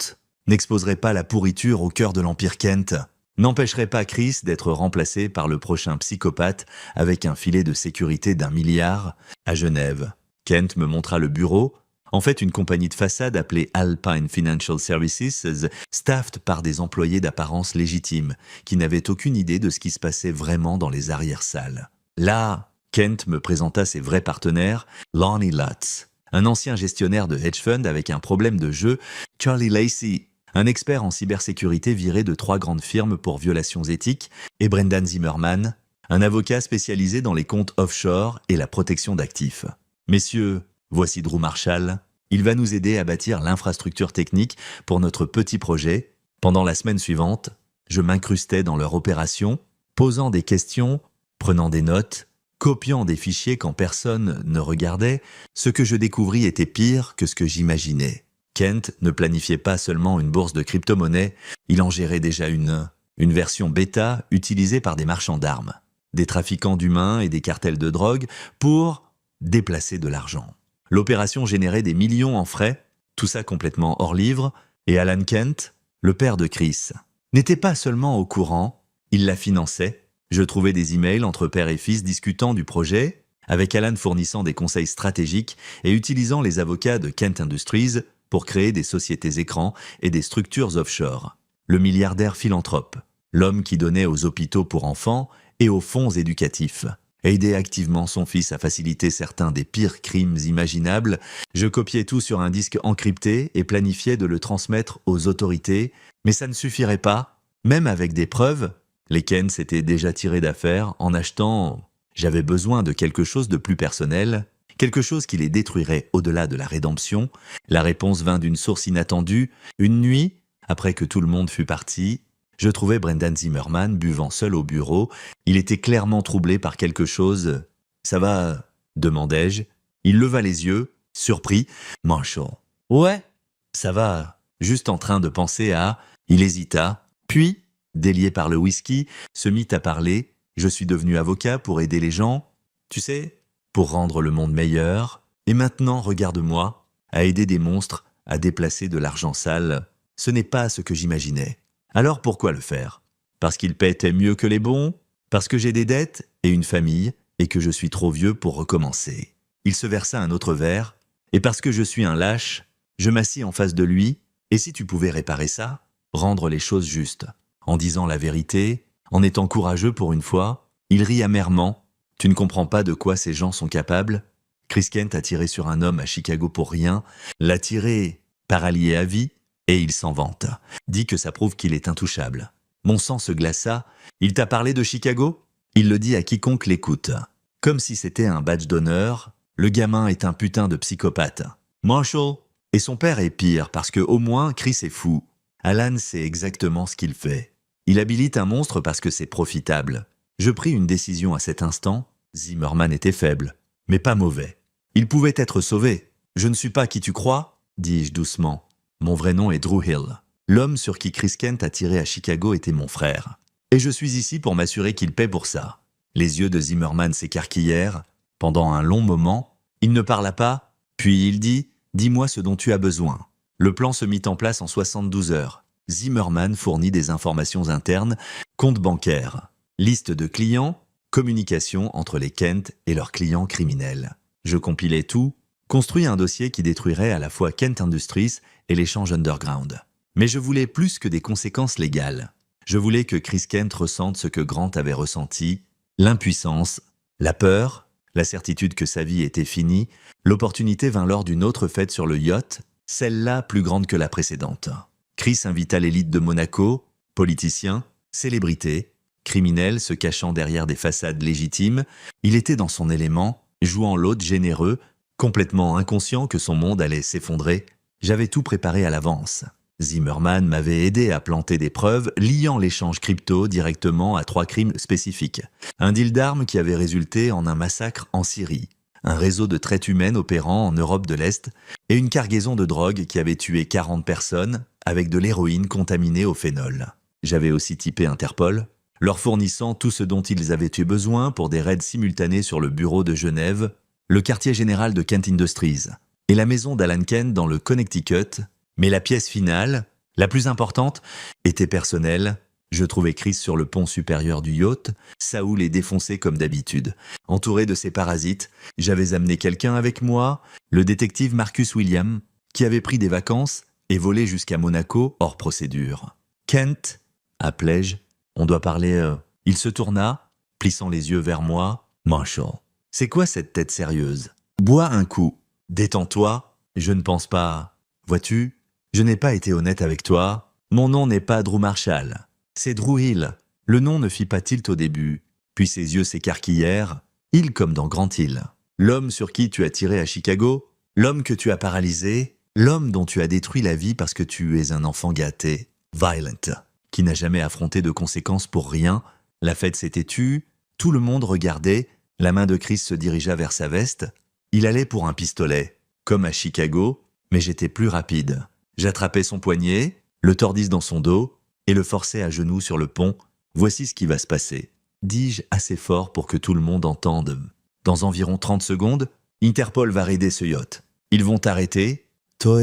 [SPEAKER 1] N'exposerait pas la pourriture au cœur de l'Empire Kent? N'empêcherait pas Chris d'être remplacé par le prochain psychopathe avec un filet de sécurité d'1 milliard à Genève? Kent me montra le bureau, en fait une compagnie de façade appelée Alpine Financial Services, staffed par des employés d'apparence légitime, qui n'avaient aucune idée de ce qui se passait vraiment dans les arrière-salles. Là, Kent me présenta ses vrais partenaires, Lonnie Lutz, un ancien gestionnaire de hedge fund avec un problème de jeu, Charlie Lacey, un expert en cybersécurité viré de 3 grandes firmes pour violations éthiques, et Brendan Zimmerman, un avocat spécialisé dans les comptes offshore et la protection d'actifs. Messieurs, voici Drew Marshall. Il va nous aider à bâtir l'infrastructure technique pour notre petit projet. Pendant la semaine suivante, je m'incrustais dans leur opération, posant des questions, prenant des notes, copiant des fichiers quand personne ne regardait. Ce que je découvris était pire que ce que j'imaginais. Kent ne planifiait pas seulement une bourse de crypto-monnaies, il en gérait déjà une version bêta utilisée par des marchands d'armes, des trafiquants d'humains et des cartels de drogue pour déplacer de l'argent. L'opération générait des millions en frais, Tout ça complètement hors livre, et Alan Kent, le père de Chris, n'était pas seulement au courant, il la finançait. Je trouvais des emails entre père et fils discutant du projet, avec Alan fournissant des conseils stratégiques et utilisant les avocats de Kent Industries pour créer des sociétés écrans et des structures offshore. Le milliardaire philanthrope, l'homme qui donnait aux hôpitaux pour enfants et aux fonds éducatifs, aidait activement son fils à faciliter certains des pires crimes imaginables. Je copiais tout sur un disque encrypté et planifiais de le transmettre aux autorités, mais ça ne suffirait pas. Même avec des preuves, les Kent s'étaient déjà tirés d'affaire en achetant... J'avais besoin de quelque chose de plus personnel, quelque chose qui les détruirait au-delà de la rédemption. La réponse vint d'une source inattendue. Une nuit, après que tout le monde fut parti, je trouvais Brendan Zimmerman buvant seul au bureau. Il était clairement troublé par quelque chose. « Ça va ?» demandai-je. Il leva les yeux, surpris. « Marshall. »« Ouais, ça va. Juste en train de penser à... » Il hésita. Puis, délié par le whisky, se mit à parler. « Je suis devenu avocat pour aider les gens. Tu sais, pour rendre le monde meilleur. Et maintenant, regarde-moi, à aider des monstres, à déplacer de l'argent sale. Ce n'est pas ce que j'imaginais. Alors pourquoi le faire? Parce qu'ils paient mieux que les bons? Parce que j'ai des dettes et une famille et que je suis trop vieux pour recommencer. » Il se versa un autre verre. « Et parce que je suis un lâche, je m'assis en face de lui. Et si tu pouvais réparer ça? Rendre les choses justes. En disant la vérité, en étant courageux pour une fois. » Il rit amèrement. « Tu ne comprends pas de quoi ces gens sont capables? Chris Kent a tiré sur un homme à Chicago pour rien, l'a tiré par allié à vie, et il s'en vante. Dit que ça prouve qu'il est intouchable. » Mon sang se glaça. « Il t'a parlé de Chicago? » Il le dit à quiconque l'écoute. Comme si c'était un badge d'honneur. Le gamin est un putain de psychopathe. Marshall. Et son père est pire, parce que au moins Chris est fou. Alan sait exactement ce qu'il fait. Il habilite un monstre parce que c'est profitable. Je pris une décision à cet instant. Zimmerman était faible, mais pas mauvais. Il pouvait être sauvé. « Je ne suis pas qui tu crois ?» dis-je doucement. Mon vrai nom est Drew Hill. L'homme sur qui Chris Kent a tiré à Chicago était mon frère. Et je suis ici pour m'assurer qu'il paie pour ça. Les yeux de Zimmerman s'écarquillèrent. Pendant un long moment, il ne parla pas, puis il dit « Dis-moi ce dont tu as besoin. » Le plan se mit en place en 72 heures. Zimmerman fournit des informations internes, compte bancaire, liste de clients, communication entre les Kent et leurs clients criminels. Je compilais tout, construis un dossier qui détruirait à la fois Kent Industries et l'échange underground. Mais je voulais plus que des conséquences légales. Je voulais que Chris Kent ressente ce que Grant avait ressenti, l'impuissance, la peur, la certitude que sa vie était finie. L'opportunité vint lors d'une autre fête sur le yacht, celle-là plus grande que la précédente. Chris invita l'élite de Monaco, politiciens, célébrités, criminels se cachant derrière des façades légitimes. Il était dans son élément, jouant l'hôte généreux, complètement inconscient que son monde allait s'effondrer. J'avais tout préparé à l'avance. Zimmerman m'avait aidé à planter des preuves liant l'échange crypto directement à 3 crimes spécifiques. Un deal d'armes qui avait résulté en un massacre en Syrie, un réseau de traite humaine opérant en Europe de l'Est et une cargaison de drogue qui avait tué 40 personnes avec de l'héroïne contaminée au phénol. J'avais aussi typé Interpol, leur fournissant tout ce dont ils avaient eu besoin pour des raids simultanés sur le bureau de Genève, le quartier général de Kent Industries et la maison d'Alan Kent dans le Connecticut. Mais la pièce finale, la plus importante, était personnelle. Je trouvais Chris sur le pont supérieur du yacht. Saoul est défoncé comme d'habitude. Entouré de ses parasites, j'avais amené quelqu'un avec moi, le détective Marcus William, qui avait pris des vacances et volé jusqu'à Monaco hors procédure. « Kent » appelai-je. « On doit parler... » Il se tourna, plissant les yeux vers moi. « Marshall, c'est quoi cette tête sérieuse? Bois un coup. Détends-toi. Je ne pense pas... Vois-tu, je n'ai pas été honnête avec toi. Mon nom n'est pas Drew Marshall. C'est Drew Hill. » Le nom ne fit pas tilt au début. Puis ses yeux s'écarquillèrent. Hill comme dans Grand Hill. L'homme sur qui tu as tiré à Chicago, l'homme que tu as paralysé, l'homme dont tu as détruit la vie parce que tu es un enfant gâté, Violent, qui n'a jamais affronté de conséquences pour rien. La fête s'était tue, tout le monde regardait, la main de Chris se dirigea vers sa veste. Il allait pour un pistolet, comme à Chicago, mais j'étais plus rapide. J'attrapais son poignet, le tordis dans son dos, et le forçai à genoux sur le pont. « Voici ce qui va se passer », dis-je assez fort pour que tout le monde entende. « Dans environ 30 secondes, Interpol va raider ce yacht. Ils vont t'arrêter. Toi,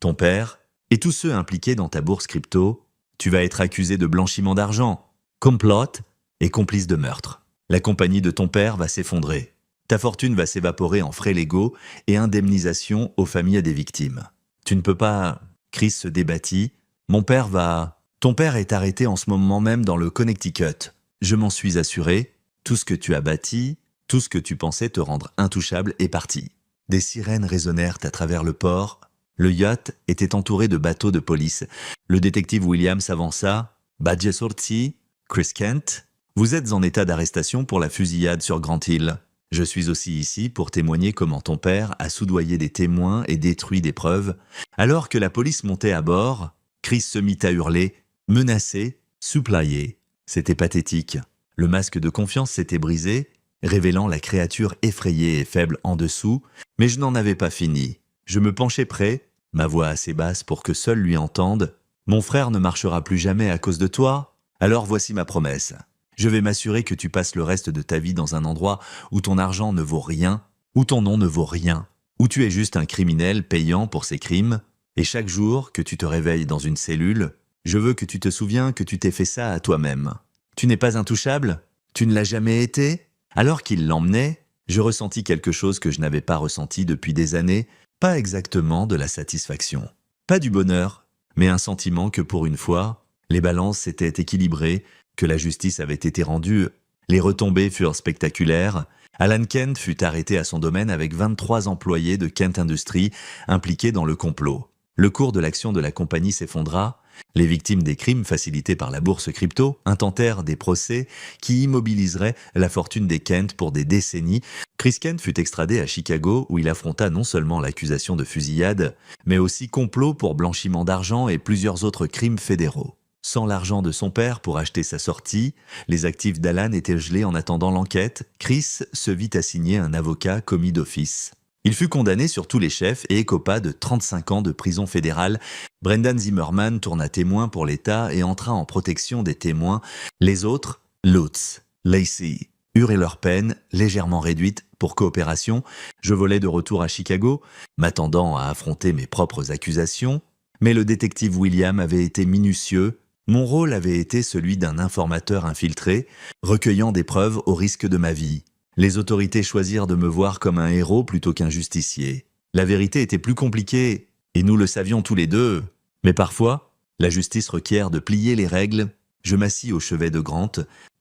[SPEAKER 1] ton père et tous ceux impliqués dans ta bourse crypto. Tu vas être accusé de blanchiment d'argent, complot et complice de meurtre. La compagnie de ton père va s'effondrer. Ta fortune va s'évaporer en frais légaux et indemnisation aux familles des victimes. Tu ne peux pas... Chris se débattit. Mon père va... Ton père est arrêté en ce moment même dans le Connecticut. Je m'en suis assuré. Tout ce que tu as bâti, tout ce que tu pensais te rendre intouchable est parti. Des sirènes résonnèrent à travers le port. Le yacht était entouré de bateaux de police. Le détective William s'avança. Badge sorti, Chris Kent. Vous êtes en état d'arrestation pour la fusillade sur Grant Hill. Je suis aussi ici pour témoigner comment ton père a soudoyé des témoins et détruit des preuves. Alors que la police montait à bord, Chris se mit à hurler, menacé, souplaillé. C'était pathétique. Le masque de confiance s'était brisé, révélant la créature effrayée et faible en dessous, mais je n'en avais pas fini. Je me penchai près, ma voix assez basse pour que seul lui entende. Mon frère ne marchera plus jamais à cause de toi, alors voici ma promesse. Je vais m'assurer que tu passes le reste de ta vie dans un endroit où ton argent ne vaut rien, où ton nom ne vaut rien, où tu es juste un criminel payant pour ses crimes, et chaque jour que tu te réveilles dans une cellule, je veux que tu te souviens que tu t'es fait ça à toi-même. Tu n'es pas intouchable? Tu ne l'as jamais été? Alors qu'il l'emmenait, je ressentis quelque chose que je n'avais pas ressenti depuis des années, pas exactement de la satisfaction, pas du bonheur, mais un sentiment que pour une fois, les balances s'étaient équilibrées, que la justice avait été rendue. Les retombées furent spectaculaires. Alan Kent fut arrêté à son domaine avec 23 employés de Kent Industries impliqués dans le complot. Le cours de l'action de la compagnie s'effondra. Les victimes des crimes facilités par la bourse crypto intentèrent des procès qui immobiliseraient la fortune des Kent pour des décennies. Chris Kent fut extradé à Chicago où il affronta non seulement l'accusation de fusillade, mais aussi complot pour blanchiment d'argent et plusieurs autres crimes fédéraux. Sans l'argent de son père pour acheter sa sortie, les actifs d'Alan étaient gelés en attendant l'enquête. Chris se vit assigner un avocat commis d'office. Il fut condamné sur tous les chefs et écopa de 35 ans de prison fédérale. Brendan Zimmerman tourna témoin pour l'État et entra en protection des témoins. Les autres, Lutz, Lacey, eurent leur peine légèrement réduite pour coopération. Je volais de retour à Chicago, m'attendant à affronter mes propres accusations. Mais le détective William avait été minutieux. Mon rôle avait été celui d'un informateur infiltré, recueillant des preuves au risque de ma vie. Les autorités choisirent de me voir comme un héros plutôt qu'un justicier. La vérité était plus compliquée, et nous le savions tous les deux. Mais parfois, la justice requiert de plier les règles. Je m'assis au chevet de Grant,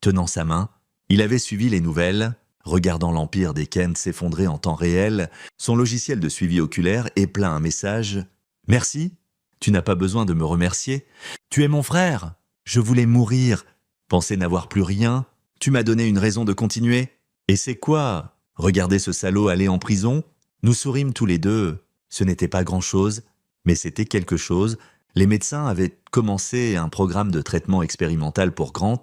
[SPEAKER 1] tenant sa main. Il avait suivi les nouvelles, regardant l'empire des Kent s'effondrer en temps réel. Son logiciel de suivi oculaire éplait un message. « Merci. Tu n'as pas besoin de me remercier. Tu es mon frère. Je voulais mourir. Pensais n'avoir plus rien. Tu m'as donné une raison de continuer. Et c'est quoi? Regarder ce salaud aller en prison? Nous sourîmes tous les deux. Ce n'était pas grand-chose, mais c'était quelque chose. Les médecins avaient commencé un programme de traitement expérimental pour Grant,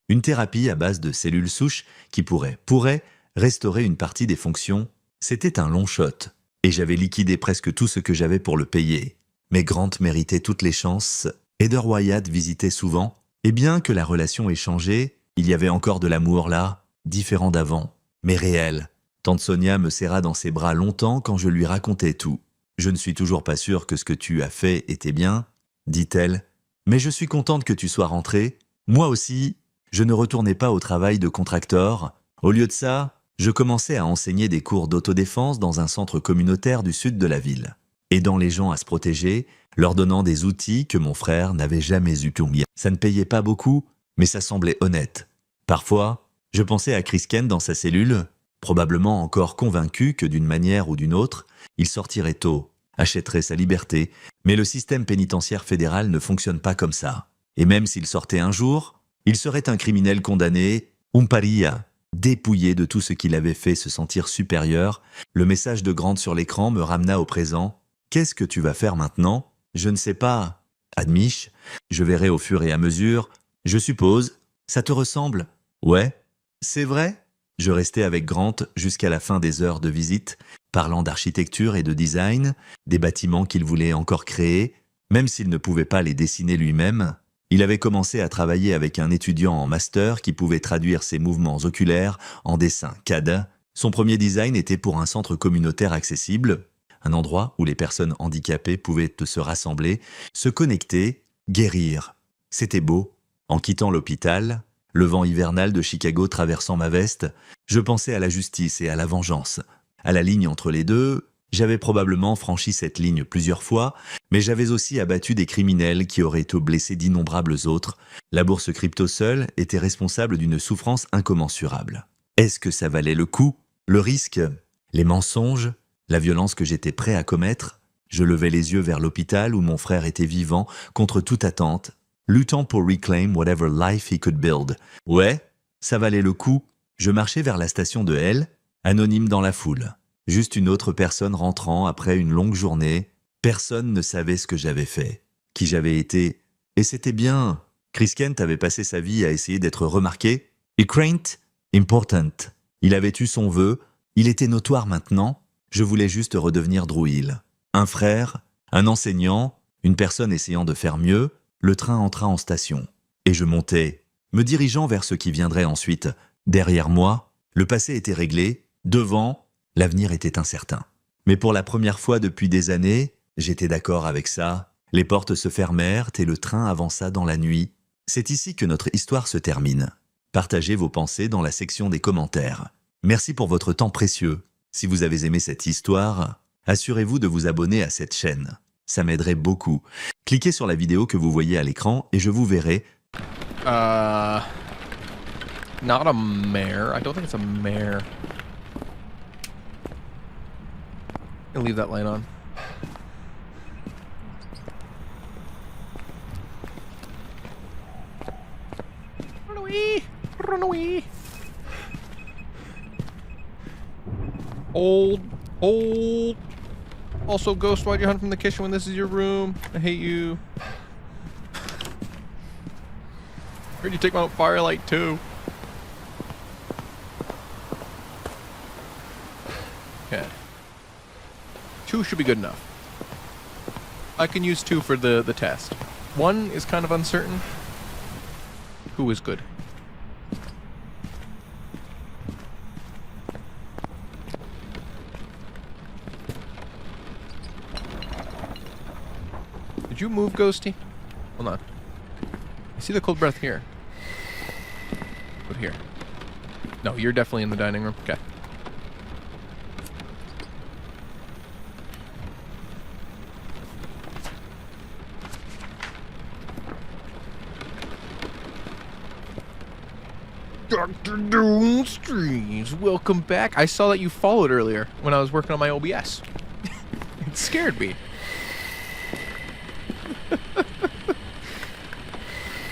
[SPEAKER 1] une thérapie à base de cellules souches qui pourrait restaurer une partie des fonctions. C'était un long shot, et j'avais liquidé presque tout ce que j'avais pour le payer. Mais Grant méritait toutes les chances. Heather Wyatt visitait souvent, et bien que la relation ait changé, il y avait encore de l'amour là, différent d'avant, mais réel. Tante Sonia me serra dans ses bras longtemps quand je lui racontais tout. « Je ne suis toujours pas sûre que ce que tu as fait était bien, » dit-elle, « mais je suis contente que tu sois rentrée. Moi aussi, je ne retournais pas au travail de contracteur. Au lieu de ça, je commençais à enseigner des cours d'autodéfense dans un centre communautaire du sud de la ville, aidant les gens à se protéger, leur donnant des outils que mon frère n'avait jamais eu pour moi. Ça ne payait pas beaucoup, mais ça semblait honnête. Parfois, je pensais à Chris Kent dans sa cellule, probablement encore convaincu que d'une manière ou d'une autre, il sortirait tôt, achèterait sa liberté, mais le système pénitentiaire fédéral ne fonctionne pas comme ça. Et même s'il sortait un jour, il serait un criminel condamné, un paria, dépouillé de tout ce qu'il avait fait se sentir supérieur. Le message de Grant sur l'écran me ramena au présent. « Qu'est-ce que tu vas faire maintenant ?»« Je ne sais pas. »« Admich, je verrai au fur et à mesure. Je suppose. Ça te ressemble ?»« Ouais. »« C'est vrai ?» Je restais avec Grant jusqu'à la fin des heures de visite, parlant d'architecture et de design, des bâtiments qu'il voulait encore créer, même s'il ne pouvait pas les dessiner lui-même. Il avait commencé à travailler avec un étudiant en master qui pouvait traduire ses mouvements oculaires en dessin CAD. Son premier design était pour un centre communautaire accessible, un endroit où les personnes handicapées pouvaient se rassembler, se connecter, guérir. C'était beau. En quittant l'hôpital, le vent hivernal de Chicago traversant ma veste, je pensais à la justice et à la vengeance. À la ligne entre les deux, j'avais probablement franchi cette ligne plusieurs fois, mais j'avais aussi abattu des criminels qui auraient été blessés d'innombrables autres. La bourse crypto seule était responsable d'une souffrance incommensurable. Est-ce que ça valait le coup? Le risque? Les mensonges? La violence que j'étais prêt à commettre? Je levais les yeux vers l'hôpital où mon frère était vivant, contre toute attente, luttant pour reclaim whatever life he could build. Ouais, ça valait le coup. Je marchais vers la station de L, anonyme dans la foule. Juste une autre personne rentrant après une longue journée. Personne ne savait ce que j'avais fait, qui j'avais été. Et c'était bien. Chris Kent avait passé sa vie à essayer d'être remarqué. It ain't important. Il avait eu son vœu. Il était notoire maintenant. Je voulais juste redevenir Drew Hill. Un frère, un enseignant, une personne essayant de faire mieux. Le train entra en station. Et je montais, me dirigeant vers ce qui viendrait ensuite. Derrière moi, le passé était réglé. Devant, l'avenir était incertain. Mais pour la première fois depuis des années, j'étais d'accord avec ça. Les portes se fermèrent et le train avança dans la nuit. C'est ici que notre histoire se termine. Partagez vos pensées dans la section des commentaires. Merci pour votre temps précieux. Si vous avez aimé cette histoire, assurez-vous de vous abonner à cette chaîne. Ça m'aiderait beaucoup. Cliquez sur la vidéo que vous voyez à l'écran et je vous verrai.
[SPEAKER 2] Not a mare. I don't think it's a mare. I'll leave that light on. Run away! Run away! Old. Also, Ghost, why'd you hunt from the kitchen when this is your room? I hate you. Heard you take my firelight too. Okay. 2 should be good enough. I can use 2 for the test. 1 is kind of uncertain. 2 is good. Did you move, Ghosty? Hold on. I see the cold breath here. But here. No, you're definitely in the dining room. Okay. Dr. Doomstreams, welcome back. I saw that you followed earlier when I was working on my OBS. It scared me.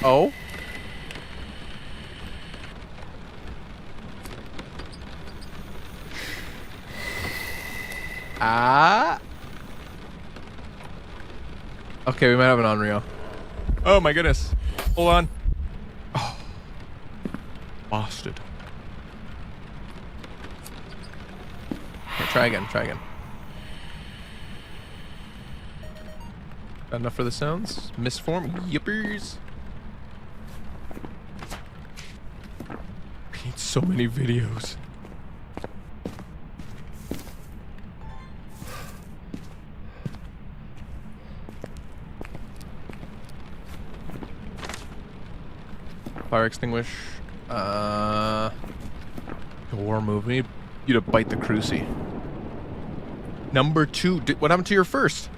[SPEAKER 2] Oh? Ah? Okay, we might have an Onryo. Oh my goodness. Hold on. Oh. Bastard. Okay, try again, try again. Got enough for the sounds? Misform? Yippers. We need so many videos. Fire extinguish. Door move. We need you to bite the crucie. Number 2. What happened to your first?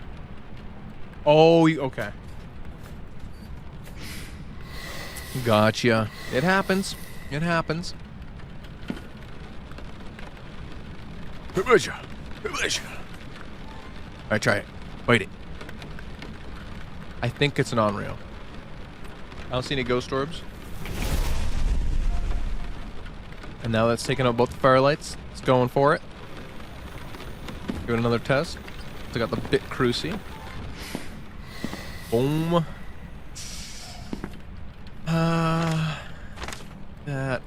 [SPEAKER 2] Oh, okay. Gotcha. It happens. It happens. Alright, try it. Bite it. I think it's an Onryo. I don't see any ghost orbs. And now that's taken out both the firelights. It's going for it. Give it another test. I got the bit crucie. Boom. That.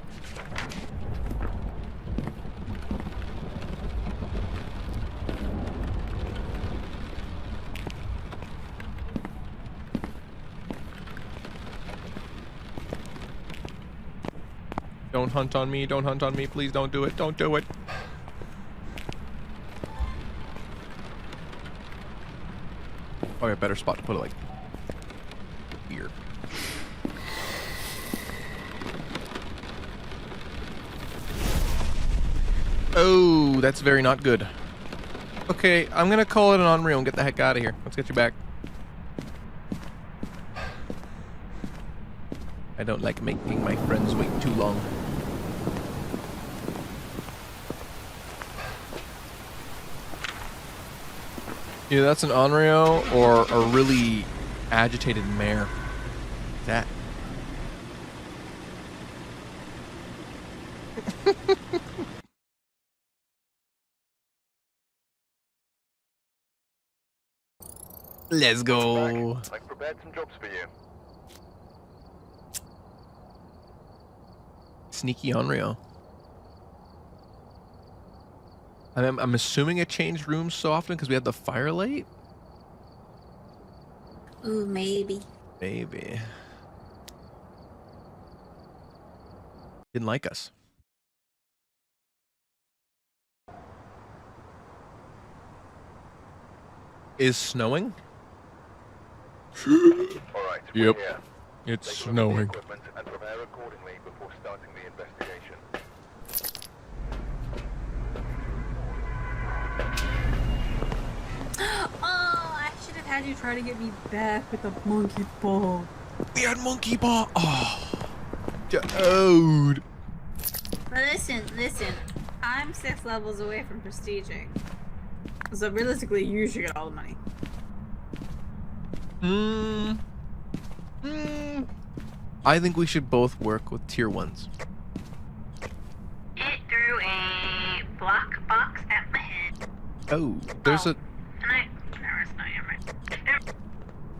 [SPEAKER 2] Don't hunt on me, don't hunt on me, please don't do it, don't do it. Probably a better spot to put it, like here. Oh, that's very not good. Okay, I'm gonna call it an Onryo and get the heck out of here. Let's get you back. I don't like making my friends wait too long. Either that's an Onryo or a really agitated mare. That. Let's go.
[SPEAKER 3] I've prepared some jobs for you.
[SPEAKER 2] Sneaky Onryo. I'm assuming it changed rooms so often because we had the firelight?
[SPEAKER 4] Ooh, maybe.
[SPEAKER 2] Maybe. Didn't like us. Is snowing?
[SPEAKER 3] All right. we're
[SPEAKER 2] Yep.
[SPEAKER 3] here.
[SPEAKER 2] It's
[SPEAKER 3] Take a look at the
[SPEAKER 2] snowing.
[SPEAKER 3] equipment and prepare accordingly before starting the investigation.
[SPEAKER 4] Oh, I should have had you try to get me back with the monkey ball.
[SPEAKER 2] We had monkey paw. Oh. Dude.
[SPEAKER 4] But listen. I'm 6 levels away from prestiging. So realistically, you should get all the money.
[SPEAKER 2] I think we should both work with tier 1s.
[SPEAKER 4] It threw a block box at my head.
[SPEAKER 2] Oh, there's a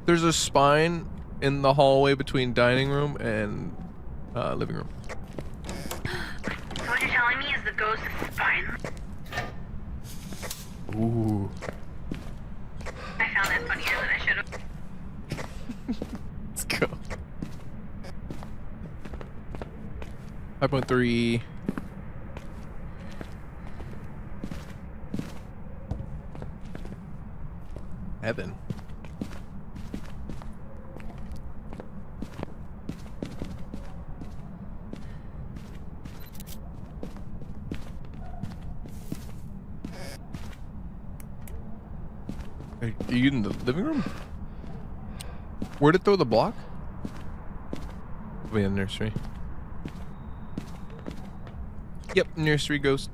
[SPEAKER 2] there's a spine in the hallway between dining room and living room.
[SPEAKER 4] So what you're telling me is the ghost is spine.
[SPEAKER 2] Ooh.
[SPEAKER 4] I found that funnier than I should have.
[SPEAKER 2] Let's go. 5.3. Heaven. Are you in the living room? Where'd it throw the block? Probably in the nursery. Yep, nursery ghost.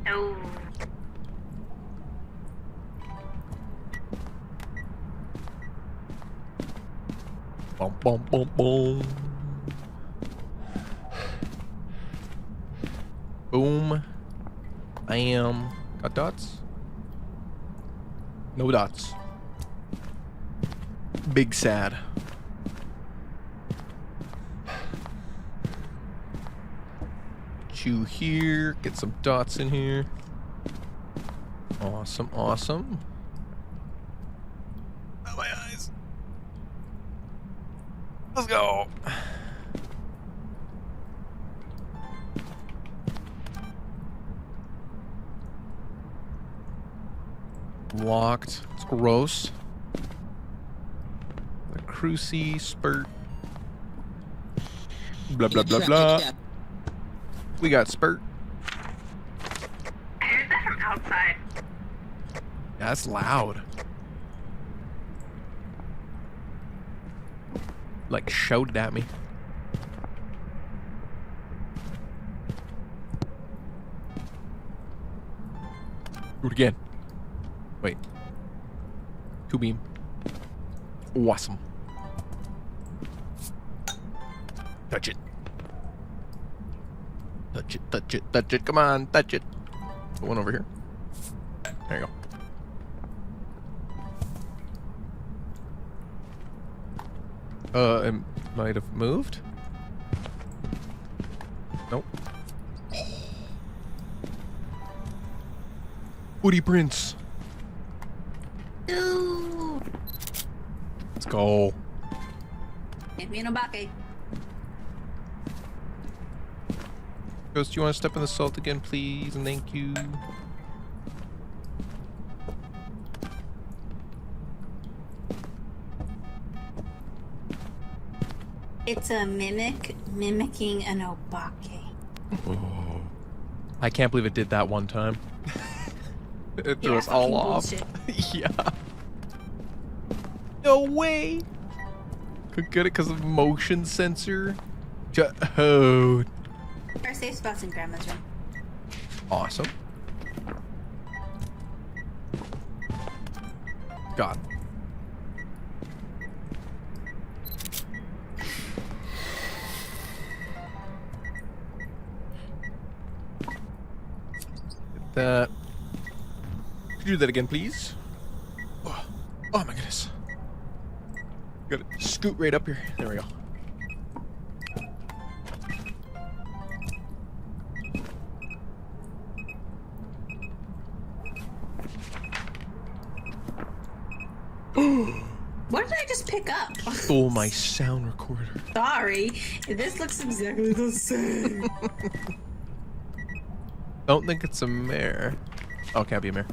[SPEAKER 4] No.
[SPEAKER 2] Boom, boom, boom, boom. Boom. Bam. Got dots? No dots. Big sad. Chew here. Get some dots in here. Awesome, awesome. Oh, my eyes. Let's go. Locked. It's gross. The Cruci spurt. Blah blah blah blah. We got spurt.
[SPEAKER 4] I heard that from outside.
[SPEAKER 2] Yeah, that's loud. Like shouted at me. Do it again. Wait. 2 beam. Awesome. Touch it. Touch it, touch it, touch it. Come on, touch it. The one over here. There you go. It might have moved. Nope. Woody Prince.
[SPEAKER 4] Ooh.
[SPEAKER 2] Let's go.
[SPEAKER 4] Give me an obake.
[SPEAKER 2] Ghost, do you want to step in the salt again, please? And thank you.
[SPEAKER 4] It's a mimic mimicking an obake.
[SPEAKER 2] Oh. I can't believe it did that one time. It threw
[SPEAKER 4] Yeah,
[SPEAKER 2] us all
[SPEAKER 4] fucking
[SPEAKER 2] off.
[SPEAKER 4] bullshit.
[SPEAKER 2] Yeah. No way. Could get it because of motion sensor. Oh,
[SPEAKER 4] Our safe spot's in Grandma's room.
[SPEAKER 2] awesome. God. Get that. Could you do that again, please? Oh my goodness. Gotta scoot right up here. There we go.
[SPEAKER 4] What did I just pick up?
[SPEAKER 2] Oh, my sound recorder.
[SPEAKER 4] Sorry. This looks exactly the same.
[SPEAKER 2] Don't think it's a mare. Oh, can't be a mare.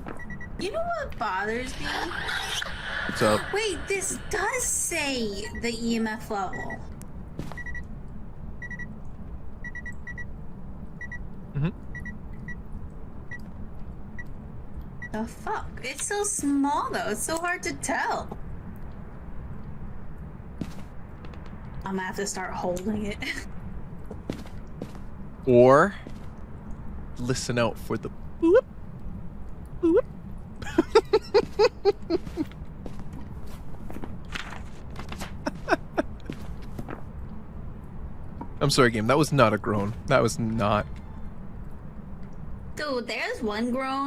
[SPEAKER 4] You know what bothers me?
[SPEAKER 2] What's up?
[SPEAKER 4] Wait, this does say the EMF level.
[SPEAKER 2] Mm-hmm.
[SPEAKER 4] The fuck? It's so small though. It's so hard to tell. I'm gonna have to start holding it.
[SPEAKER 2] Or listen out for the boop, boop. I'm sorry, game. That was not a groan. That was not.
[SPEAKER 4] Dude, there's one groan